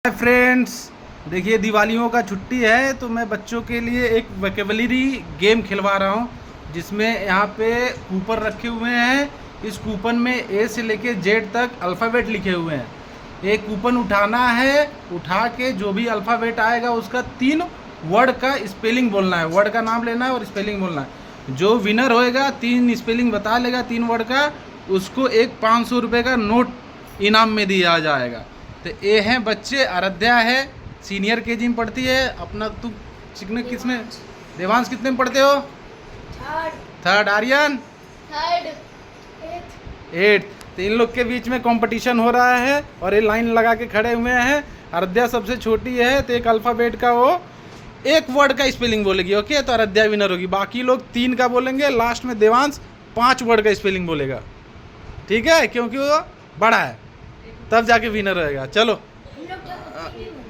Hi friends, देखिए दिवालियों का छुट्टी है तो मैं बच्चों के लिए एक वोकेबलरी गेम खिलवा रहा हूँ जिसमें यहाँ पे कूपन रखे हुए हैं। इस कूपन में ए से लेके जेड तक अल्फ़ाबेट लिखे हुए हैं। एक कूपन उठाना है, उठा के जो भी अल्फ़ाबेट आएगा उसका 3 वर्ड का स्पेलिंग बोलना है। वर्ड का नाम लेना है और स्पेलिंग बोलना है। जो विनर होएगा 3 स्पेलिंग बता लेगा 3 वर्ड का, उसको एक 500 रुपये का नोट इनाम में दिया जाएगा। तो ये हैं बच्चे, आराध्या है सीनियर केजी में पढ़ती है। अपना तुम कितने किसमें, देवांश कितने में पढ़ते हो? थर्ड। आर्यन एट। तो इन लोग के बीच में कंपटीशन हो रहा है और ये लाइन लगा के खड़े हुए हैं। आराध्या सबसे छोटी है तो एक अल्फ़ाबेट का वो 1 वर्ड का स्पेलिंग बोलेगी। ओके, तो आराध्या विनर होगी। बाकी लोग 3 का बोलेंगे, लास्ट में देवांश 5 वर्ड का स्पेलिंग बोलेगा। ठीक है, क्योंकि वो बड़ा है तब जाके विनर रहेगा। चलो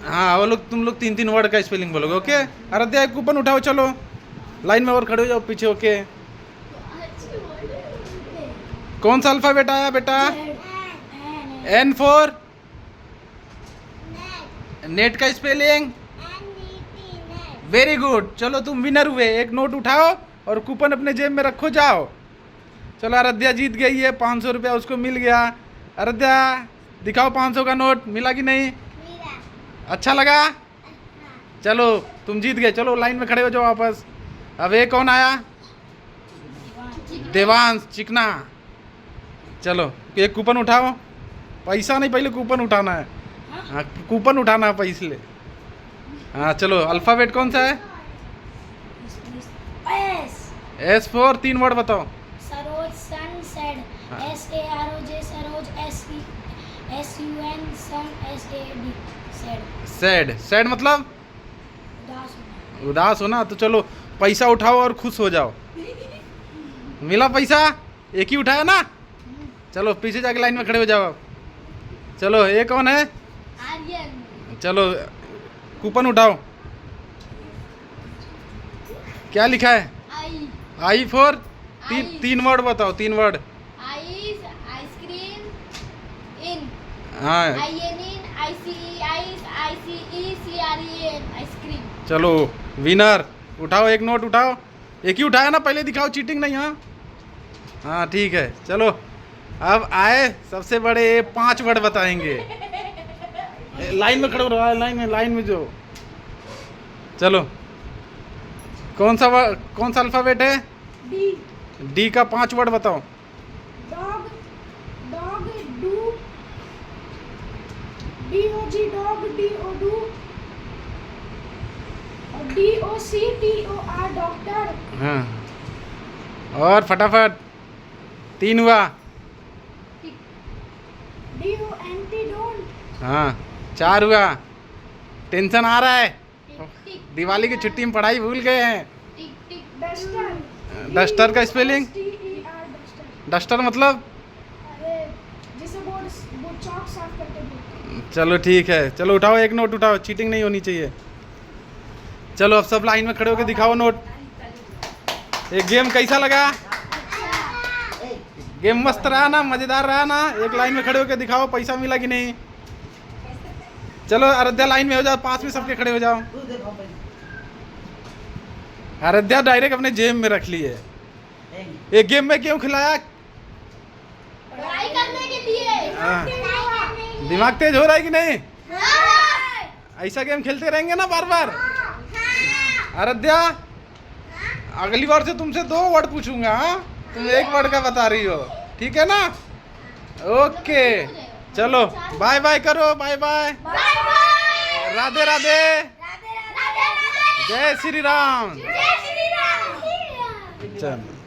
हाँ, वो लोग तुम लोग 3 वर्ड का स्पेलिंग बोलोगे। ओके, आराध्या एक कूपन उठाओ, चलो लाइन में और खड़े हो जाओ पीछे। ओके, कौन सा अल्फाबेट आया बेटा? N फॉर नेट का स्पेलिंग। वेरी गुड, चलो तुम विनर हुए। एक नोट उठाओ और कूपन अपने जेब में रखो, जाओ। चलो आराध्या जीत गई है, 500 रुपया उसको मिल गया। आराध्या दिखाओ 500 का नोट, मिला कि नहीं? अच्छा लगा? चलो तुम जीत गए। चलो लाइन में खड़े हो जाओ वापस। अब ये कौन आया? देवांश चिकना। चलो एक कूपन उठाओ। पैसा नहीं, पहले कूपन उठाना है। हाँ, कूपन उठाना है पैसे। हाँ चलो, अल्फ़ाबेट कौन सा है? S फॉर 3 वर्ड बताओ। सरोज, सन, सेड। SAROJ सरोज, SUN सन, SAD सेड। सैड मतलब उदास होना। तो चलो पैसा उठाओ और खुश हो जाओ। मिला पैसा? एक ही उठाया ना? चलो पीछे जाके लाइन में खड़े हो जाओ। चलो ये कौन है? आर्यन। चलो कूपन उठाओ। क्या लिखा है? आई फॉर 3 वर्ड बताओ। 3 वर्ड। आइस, आइसक्रीम, इन। हाँ, ICE, आइसक्रीम। चलो विनर। उठाओ एक नोट उठाओ। एक ही उठाया ना, पहले दिखाओ, चीटिंग नहीं। हाँ हाँ ठीक है। चलो अब आए सबसे बड़े 5 वर्ड बताएंगे। लाइन में खड़े हो रहा है, लाइन में जो। चलो कौन सा अल्फ़ाबेट है? डी का 5 वर्ड बताओ। Dog, dog, do, DOG dog, DOD, DOC TOR doctor. हाँ, और फटाफट 3 हुआ। DONT don't. हाँ 4 हुआ। टेंशन आ रहा है, दिवाली की छुट्टी में पढ़ाई भूल गए हैं। डस्टर। डस्टर का स्पेलिंग? डस्टर मतलब? अरे जिसे बोर्ड चॉक साफ करते हैं। चलो ठीक है। चलो उठाओ एक नोट उठाओ, चीटिंग नहीं होनी चाहिए। चलो अब सब लाइन में खड़े होकर दिखाओ नोट। एक गेम कैसा लगा? गेम मस्त रहा ना, मज़ेदार रहा ना? एक लाइन में खड़े होकर दिखाओ पैसा मिला कि नहीं। चलो आराध्या लाइन में हो जाओ, पास में सबके खड़े हो जाओ। आराध्या डायरेक्ट अपने जेब में रख ली है। एक गेम में क्यों खिलाया? पढ़ाई करने के लिए। हाँ। दिमाग तेज हो रहा है कि नहीं? ऐसा गेम खेलते रहेंगे ना बार बार? आराध्या अगली बार से तुमसे 2 वर्ड पूछूंगा। हाँ, तुम 1 वर्ड का बता रही हो, ठीक है ना? ओके चलो बाय बाय करो। बाय बाय, राधे राधे, जय श्री राम। जय श्री राम। चलो।